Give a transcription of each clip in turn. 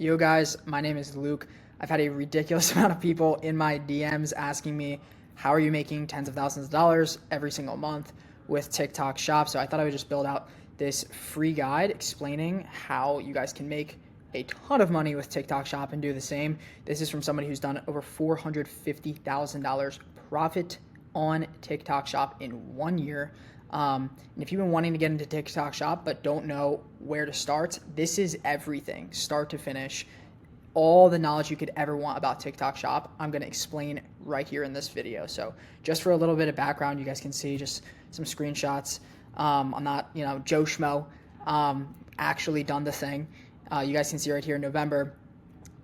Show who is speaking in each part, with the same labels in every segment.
Speaker 1: Yo guys, my name is Luke. I've had a ridiculous amount of people in my DMs asking me, how are you making tens of thousands of dollars every single month with TikTok Shop? So I thought I would just build out this free guide explaining how you guys can make a ton of money with TikTok Shop and do the same. This is from somebody who's done over $450,000 profit on TikTok Shop in 1 year. And if you've been wanting to get into TikTok Shop but don't know where to start, this is everything, start to finish. All the knowledge you could ever want about TikTok Shop, I'm going to explain right here in this video. So just for a little bit of background, you guys can see just some screenshots. I'm not, Joe Schmo, actually done the thing. You guys can see right here in November,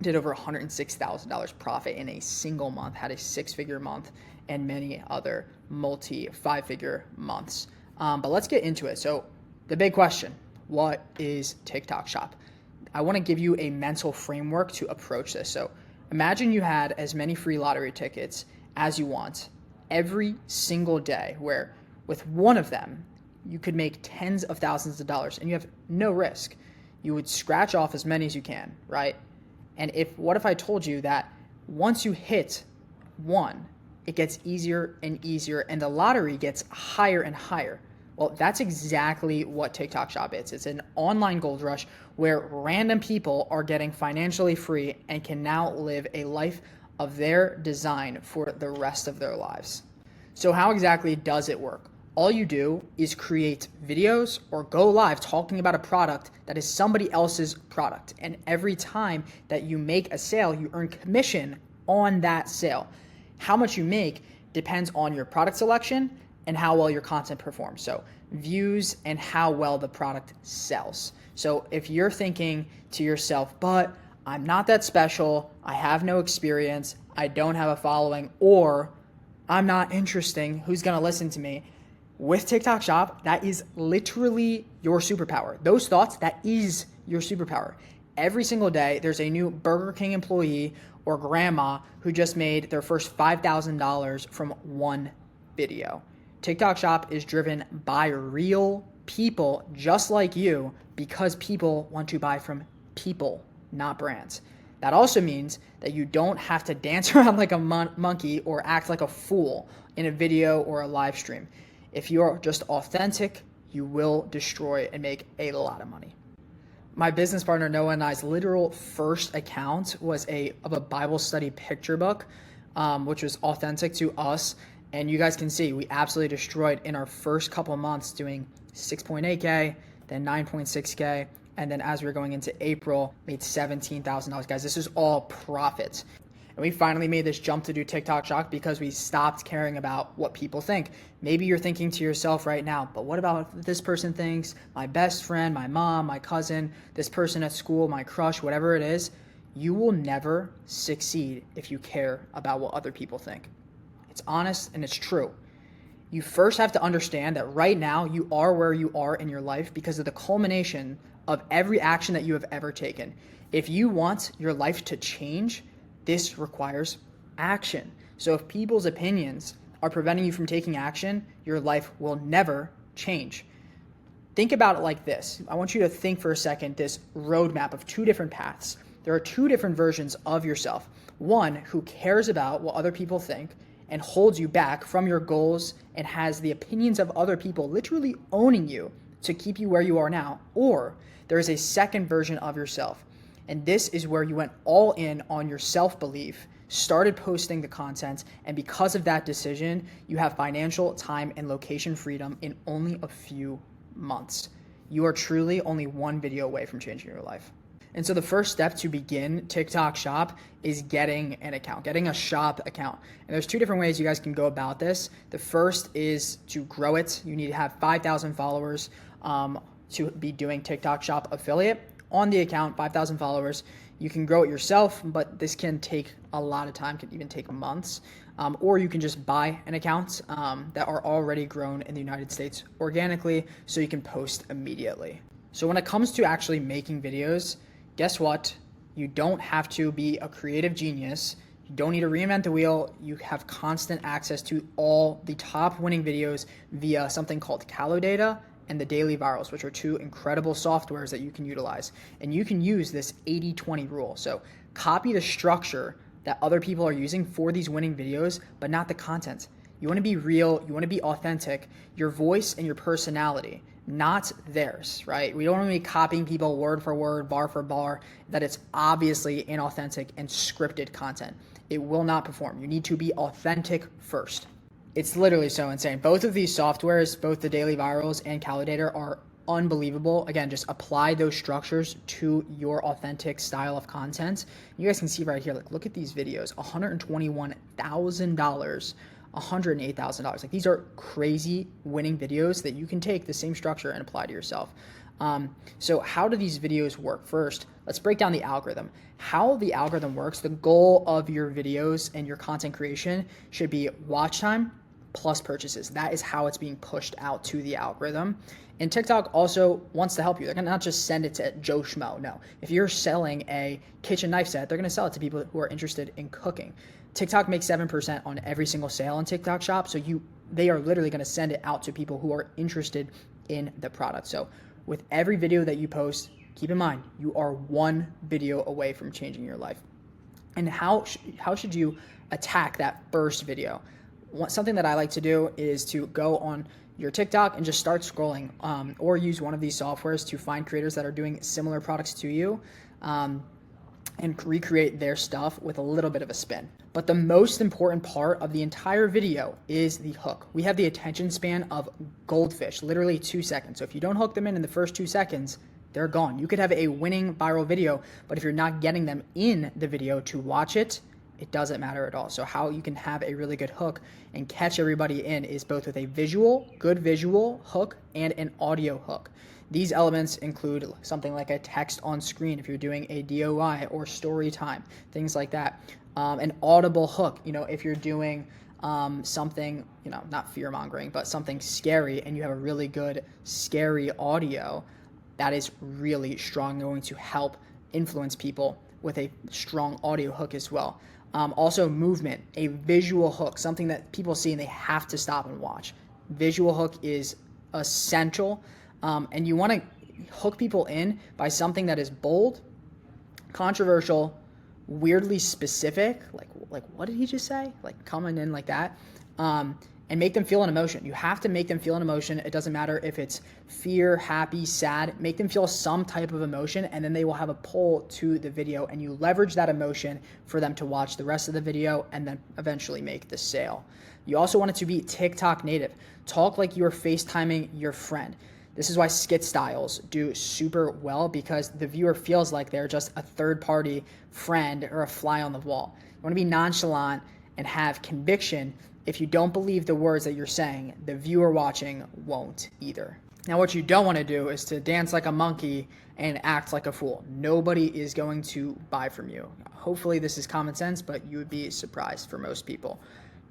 Speaker 1: did over $106,000 profit in a single month, had a 6-figure month, and many other multi-5-figure months. But let's get into it. So the big question, what is TikTok Shop? I want to give you a mental framework to approach this. So imagine you had as many free lottery tickets as you want every single day, where with one of them, you could make tens of thousands of dollars and you have no risk. You would scratch off as many as you can, right? And what if I told you that once you hit one, it gets easier and easier and the lottery gets higher and higher? Well, that's exactly what TikTok Shop is. It's an online gold rush where random people are getting financially free and can now live a life of their design for the rest of their lives. So how exactly does it work? All you do is create videos or go live talking about a product that is somebody else's product. And every time that you make a sale, you earn commission on that sale. How much you make depends on your product selection and how well your content performs. So views and how well the product sells. So if you're thinking to yourself, but I'm not that special, I have no experience, I don't have a following, or I'm not interesting, who's gonna listen to me? With TikTok Shop, that is literally your superpower. Those thoughts, that is your superpower. Every single day, there's a new Burger King employee or grandma who just made their first $5,000 from one video. TikTok Shop is driven by real people just like you because people want to buy from people, not brands. That also means that you don't have to dance around like a monkey or act like a fool in a video or a live stream. If you're just authentic, you will destroy and make a lot of money. My business partner Noah and I's literal first account was of a Bible study picture book, which was authentic to us. And you guys can see we absolutely destroyed in our first couple of months, doing 6.8K, then 9.6K. And then as we were going into April, made $17,000. Guys, this is all profit. And we finally made this jump to do TikTok Shop because we stopped caring about what people think. Maybe you're thinking to yourself right now, but what about if this person thinks, my best friend, my mom, my cousin, this person at school, my crush, whatever it is? You will never succeed if you care about what other people think. It's honest and it's true. You first have to understand that right now you are where you are in your life because of the culmination of every action that you have ever taken. If you want your life to change, this requires action. So if people's opinions are preventing you from taking action, your life will never change. Think about it like this. I want you to think for a second this roadmap of two different paths. There are two different versions of yourself. One who cares about what other people think and holds you back from your goals and has the opinions of other people literally owning you to keep you where you are now. Or there is a second version of yourself. And this is where you went all in on your self-belief, started posting the content, and because of that decision, you have financial, time, and location freedom in only a few months. You are truly only one video away from changing your life. And so the first step to begin TikTok Shop is getting an account, getting a shop account. And there's two different ways you guys can go about this. The first is to grow it. You need to have 5,000 followers to be doing TikTok Shop affiliate. On the account, 5,000 followers. You can grow it yourself, but this can take a lot of time, can even take months. Or you can just buy an account that are already grown in the United States organically so you can post immediately. So when it comes to actually making videos, guess what? You don't have to be a creative genius. You don't need to reinvent the wheel. You have constant access to all the top winning videos via something called CaloData and the Daily Virals, which are two incredible softwares that you can utilize. And you can use this 80-20 rule. So copy the structure that other people are using for these winning videos, but not the content. You want to be real, you want to be authentic, your voice and your personality, not theirs, right? We don't want to be copying people word for word, bar for bar, that it's obviously inauthentic and scripted content. It will not perform. You need to be authentic first. It's literally so insane. Both of these softwares, both the Daily Virals and Calidator, are unbelievable. Again, just apply those structures to your authentic style of content. You guys can see right here, like, look at these videos, $121,000, $108,000. Like, these are crazy winning videos that you can take the same structure and apply to yourself. So how do these videos work? First, let's break down the algorithm. How the algorithm works, the goal of your videos and your content creation should be watch time plus purchases. That is how it's being pushed out to the algorithm. And TikTok also wants to help you. They're going to not just send it to Joe Schmo. No. If you're selling a kitchen knife set, they're going to sell it to people who are interested in cooking. TikTok makes 7% on every single sale on TikTok Shop. So they are literally going to send it out to people who are interested in the product. So with every video that you post, keep in mind, you are one video away from changing your life. And how should you attack that first video? Something that I like to do is to go on your TikTok and just start scrolling, or use one of these softwares to find creators that are doing similar products to you, and recreate their stuff with a little bit of a spin. But the most important part of the entire video is the hook. We have the attention span of goldfish, literally 2 seconds. So if you don't hook them in the first 2 seconds, they're gone. You could have a winning viral video, but if you're not getting them in the video to watch it, it doesn't matter at all. So how you can have a really good hook and catch everybody in is both with a good visual hook and an audio hook. These elements include something like a text on screen if you're doing a DOI or story time, things like that. An audible hook, if you're doing something, not fear-mongering, but something scary, and you have a really good scary audio, that is really strong, going to help influence people with a strong audio hook as well. Also movement, a visual hook, something that people see and they have to stop and watch. Visual hook is essential, and you want to hook people in by something that is bold, controversial, weirdly specific, like what did he just say? Like coming in like that, and make them feel an emotion. You have to make them feel an emotion. It doesn't matter if it's fear, happy, sad. Make them feel some type of emotion, and then they will have a pull to the video, and you leverage that emotion for them to watch the rest of the video and then eventually make the sale. You also want it to be TikTok native. Talk like you're FaceTiming your friend. This is why skit styles do super well, because the viewer feels like they're just a third-party friend or a fly on the wall. You want to be nonchalant and have conviction. If you don't believe the words that you're saying, the viewer watching won't either. Now, what you don't want to do is to dance like a monkey and act like a fool. Nobody is going to buy from you. Hopefully this is common sense, but you would be surprised for most people.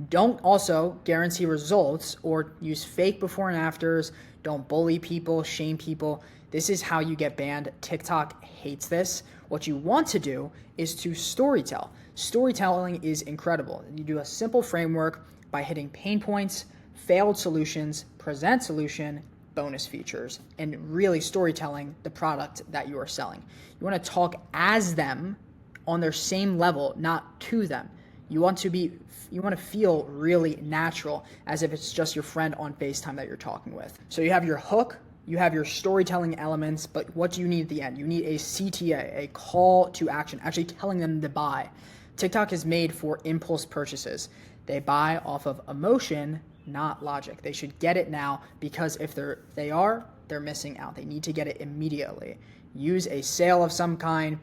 Speaker 1: Don't also guarantee results or use fake before and afters. Don't bully people, shame people. This is how you get banned. TikTok hates this. What you want to do is to storytell. Storytelling is incredible. You do a simple framework by hitting pain points, failed solutions, present solution, bonus features, and really storytelling the product that you are selling. You want to talk as them on their same level, not to them. You want to feel really natural, as if it's just your friend on FaceTime that you're talking with. So you have your hook, you have your storytelling elements, but what do you need at the end? You need a CTA, a call to action, actually telling them to buy. TikTok is made for impulse purchases. They buy off of emotion, not logic. They should get it now, because if they're missing out. They need to get it immediately. Use a sale of some kind,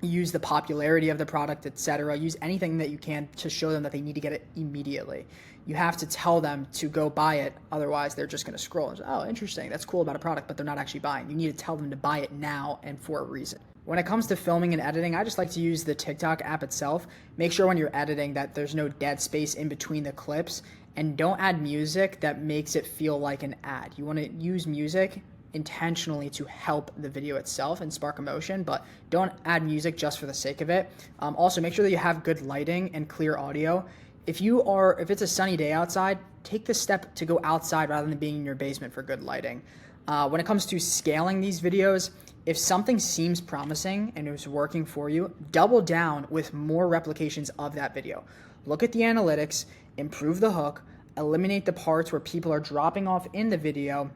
Speaker 1: use the popularity of the product, etc. Use anything that you can to show them that they need to get it immediately. You have to tell them to go buy it, otherwise they're just going to scroll and say, oh, interesting, that's cool about a product, but they're not actually buying. You need to tell them to buy it now and for a reason. When it comes to filming and editing, I just like to use the TikTok app itself. Make sure when you're editing that there's no dead space in between the clips, and don't add music that makes it feel like an ad. You want to use music intentionally to help the video itself and spark emotion, but don't add music just for the sake of it. Also, make sure that you have good lighting and clear audio. If it's a sunny day outside, take the step to go outside rather than being in your basement for good lighting. When it comes to scaling these videos, if something seems promising and is working for you, double down with more replications of that video. Look at the analytics, improve the hook, eliminate the parts where people are dropping off in the video,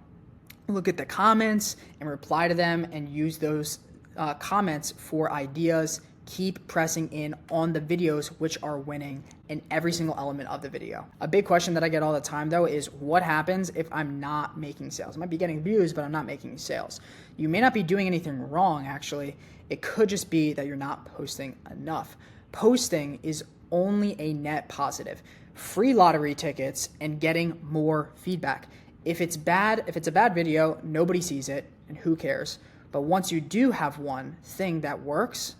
Speaker 1: look at the comments and reply to them and use those comments for ideas. Keep pressing in on the videos which are winning in every single element of the video. A big question that I get all the time though is what happens if I'm not making sales? I might be getting views, but I'm not making sales. You may not be doing anything wrong actually. It could just be that you're not posting enough. Posting is only a net positive. Free lottery tickets and getting more feedback. If it's a bad video, nobody sees it and who cares? But once you do have one thing that works,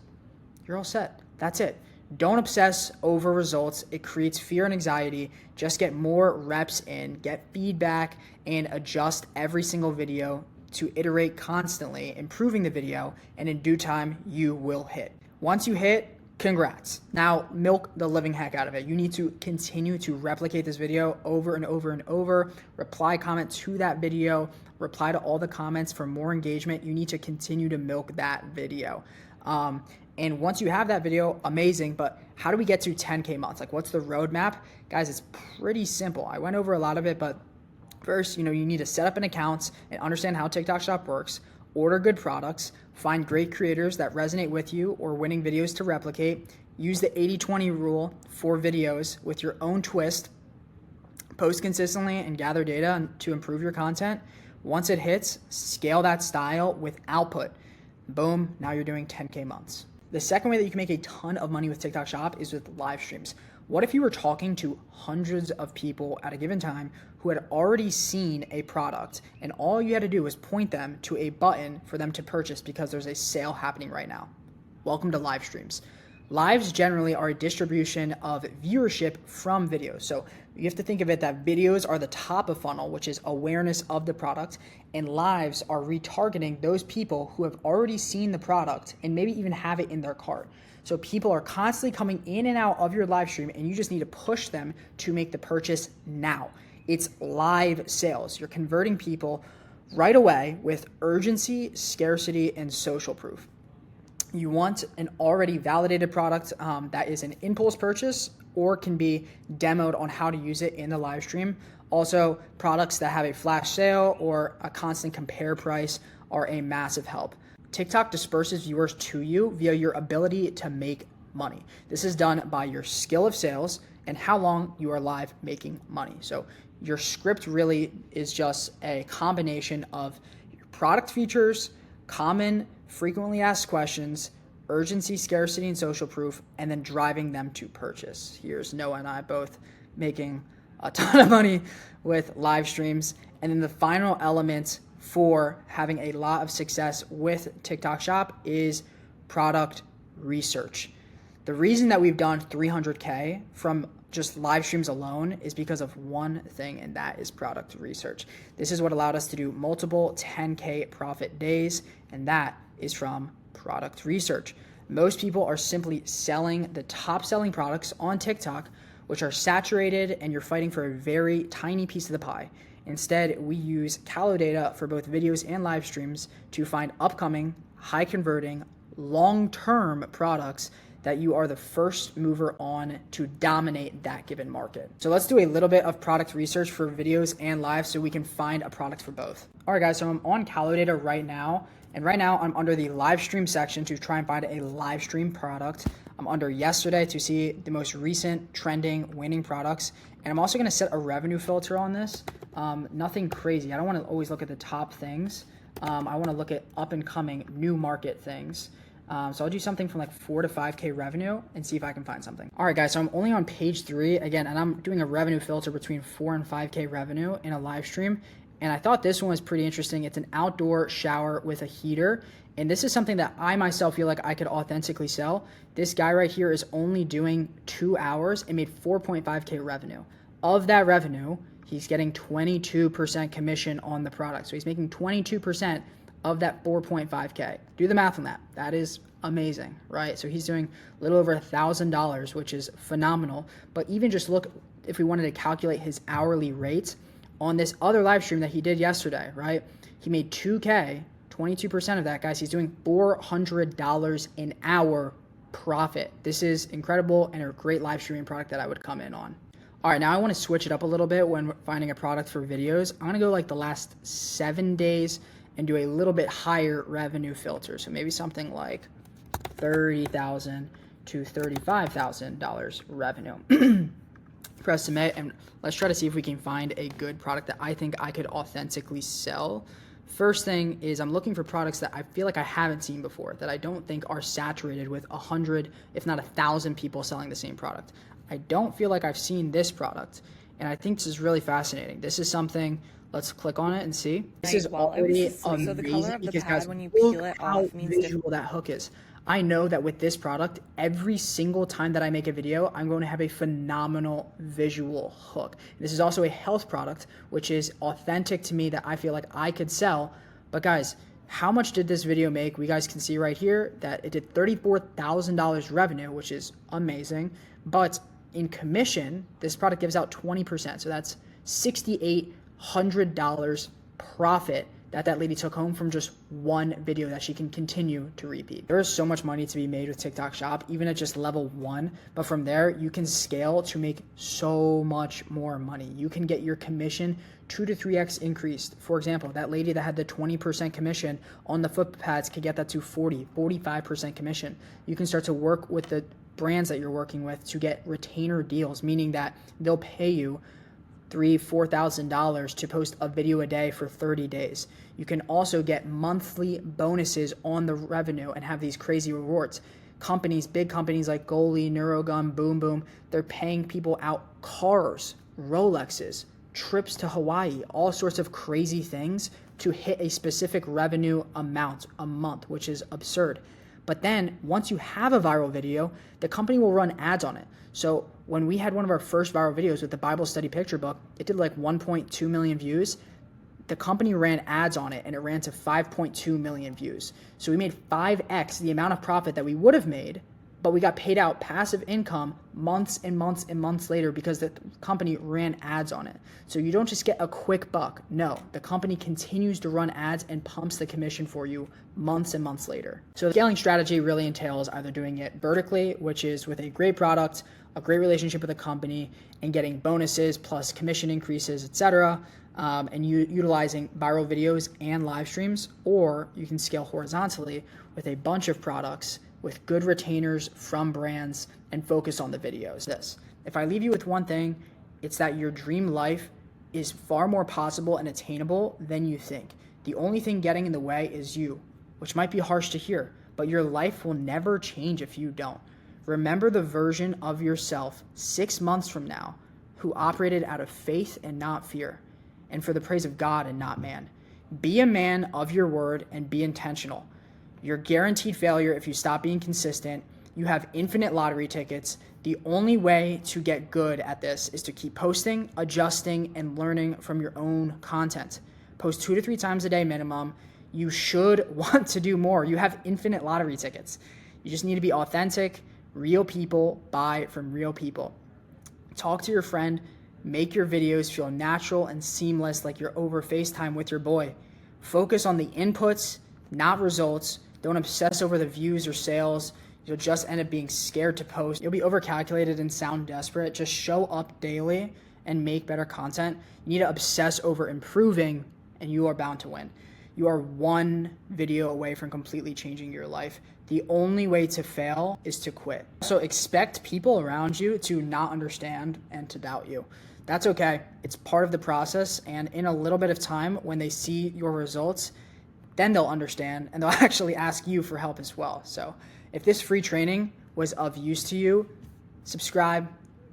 Speaker 1: you're all set. That's it. Don't obsess over results. It creates fear and anxiety. Just get more reps in, get feedback, and adjust every single video to iterate constantly, improving the video, and in due time, you will hit. Once you hit, congrats. Now, milk the living heck out of it. You need to continue to replicate this video over and over and over. Reply, comment to that video. Reply to all the comments for more engagement. You need to continue to milk that video. And once you have that video, amazing, but how do we get to 10K months? Like, what's the roadmap? Guys, it's pretty simple. I went over a lot of it, but first, you need to set up an account and understand how TikTok Shop works, order good products, find great creators that resonate with you or winning videos to replicate, use the 80-20 rule for videos with your own twist, post consistently and gather data to improve your content. Once it hits, scale that style with output. Boom, now you're doing 10K months. The second way that you can make a ton of money with TikTok Shop is with live streams. What if you were talking to hundreds of people at a given time who had already seen a product and all you had to do was point them to a button for them to purchase because there's a sale happening right now? Welcome to live streams. Lives generally are a distribution of viewership from videos. So you have to think of it that videos are the top of funnel, which is awareness of the product, and lives are retargeting those people who have already seen the product and maybe even have it in their cart. So people are constantly coming in and out of your live stream and you just need to push them to make the purchase now. It's live sales. You're converting people right away with urgency, scarcity, and social proof. You want an already validated product that is an impulse purchase or can be demoed on how to use it in the live stream. Also, products that have a flash sale or a constant compare price are a massive help. TikTok disperses viewers to you via your ability to make money. This is done by your skill of sales and how long you are live making money. So your script really is just a combination of your product features, common frequently asked questions, urgency, scarcity, and social proof, and then driving them to purchase. Here's Noah and I both making a ton of money with live streams. And then the final element for having a lot of success with TikTok Shop is product research. The reason that we've done 300K from just live streams alone is because of one thing, and that is product research. This is what allowed us to do multiple 10K profit days, and that is from product research. Most people are simply selling the top selling products on TikTok, which are saturated, and you're fighting for a very tiny piece of the pie. Instead, we use Callo data for both videos and live streams to find upcoming, high converting, long-term products that you are the first mover on to dominate that given market. So let's do a little bit of product research for videos and live so we can find a product for both. All right, guys, so I'm on Callo data right now. And right now I'm under the live stream section to try and find a live stream product. I'm under yesterday to see the most recent trending winning products. And I'm also gonna set a revenue filter on this. Nothing crazy. I don't wanna always look at the top things. I wanna look at up and coming new market things. So I'll do something from like 4 to 5K revenue and see if I can find something. All right, guys, so I'm only on page 3 again, and I'm doing a revenue filter between 4 and 5K revenue in a live stream. And I thought this one was pretty interesting. It's an outdoor shower with a heater. And this is something that I myself feel like I could authentically sell. This guy right here is only doing 2 hours and made 4.5K revenue. Of that revenue, he's getting 22% commission on the product. So he's making 22% of that 4.5K. Do the math on that. That is amazing, right? So he's doing a little over $1,000, which is phenomenal. But even just look, if we wanted to calculate his hourly rate on this other live stream that he did yesterday, right? He made 2K, 22% of that, guys. He's doing $400 an hour profit. This is incredible and a great live streaming product that I would come in on. All right, now I want to switch it up a little bit when finding a product for videos. I'm going to go like the last 7 days and do a little bit higher revenue filter. So maybe something like $30,000 to $35,000 revenue. Press submit, and let's try to see if we can find a good product that I think I could authentically sell. First thing is I'm looking for products that I feel like I haven't seen before, that I don't think are saturated with 100, if not 1,000 people selling the same product. I don't feel like I've seen this product, and I think this is really fascinating. This is something, let's click on it and see. This is already amazing, so the color of the because guys, when you peel it off means visual that hook is. I know that with this product, every single time that I make a video, I'm going to have a phenomenal visual hook. This is also a health product, which is authentic to me that I feel like I could sell. But guys, how much did this video make? We guys can see right here that it did $34,000 revenue, which is amazing. But in commission, this product gives out 20%. So that's $6,800 profit that lady took home from just one video that she can continue to repeat. There is so much money to be made with TikTok Shop, even at just level 1. But from there, you can scale to make so much more money. You can get your commission 2 to 3x increased. For example, that lady that had the 20% commission on the foot pads could get that to 45% commission. You can start to work with the brands that you're working with to get retainer deals, meaning that they'll pay you $3,000-$4,000 to post a video a day for 30 days. You can also get monthly bonuses on the revenue and have these crazy rewards. Companies, big companies like Goalie, Neurogun, Boom Boom, they're paying people out cars, Rolexes, trips to Hawaii, all sorts of crazy things to hit a specific revenue amount a month, which is absurd. But then once you have a viral video, the company will run ads on it. So when we had one of our first viral videos with the Bible study picture book, it did like 1.2 million views. The company ran ads on it and it ran to 5.2 million views. So we made 5x the amount of profit that we would have made, but we got paid out passive income months and months and months later because the company ran ads on it. So you don't just get a quick buck. No, the company continues to run ads and pumps the commission for you months and months later. So the scaling strategy really entails either doing it vertically, which is with a great product, a great relationship with a company, and getting bonuses plus commission increases, etc., and utilizing viral videos and live streams, or you can scale horizontally with a bunch of products with good retainers from brands and focus on the videos. If I leave you with one thing, it's that your dream life is far more possible and attainable than you think. The only thing getting in the way is you, which might be harsh to hear, but your life will never change if you don't. Remember the version of yourself 6 months from now who operated out of faith and not fear, and for the praise of God and not man. Be a man of your word and be intentional. You're guaranteed failure if you stop being consistent. You have infinite lottery tickets. The only way to get good at this is to keep posting, adjusting, and learning from your own content. Post 2 to 3 times a day minimum. You should want to do more. You have infinite lottery tickets. You just need to be authentic. Real people buy from real people. Talk to your friend. Make your videos feel natural and seamless like you're over FaceTime with your boy. Focus on the inputs, not results. Don't obsess over the views or sales. You'll just end up being scared to post. You'll be overcalculated and sound desperate. Just show up daily and make better content. You need to obsess over improving, and you are bound to win. You are one video away from completely changing your life. The only way to fail is to quit. So expect people around you to not understand and to doubt you. That's okay. It's part of the process, and in a little bit of time, when they see your results, then they'll understand and they'll actually ask you for help as well. So if this free training was of use to you, subscribe.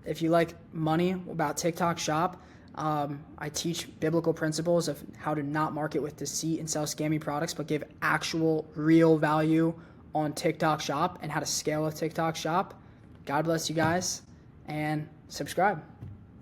Speaker 1: If you like money about TikTok Shop, I teach biblical principles of how to not market with deceit and sell scammy products, but give actual real value on TikTok Shop and how to scale with TikTok Shop. God bless you guys, and subscribe.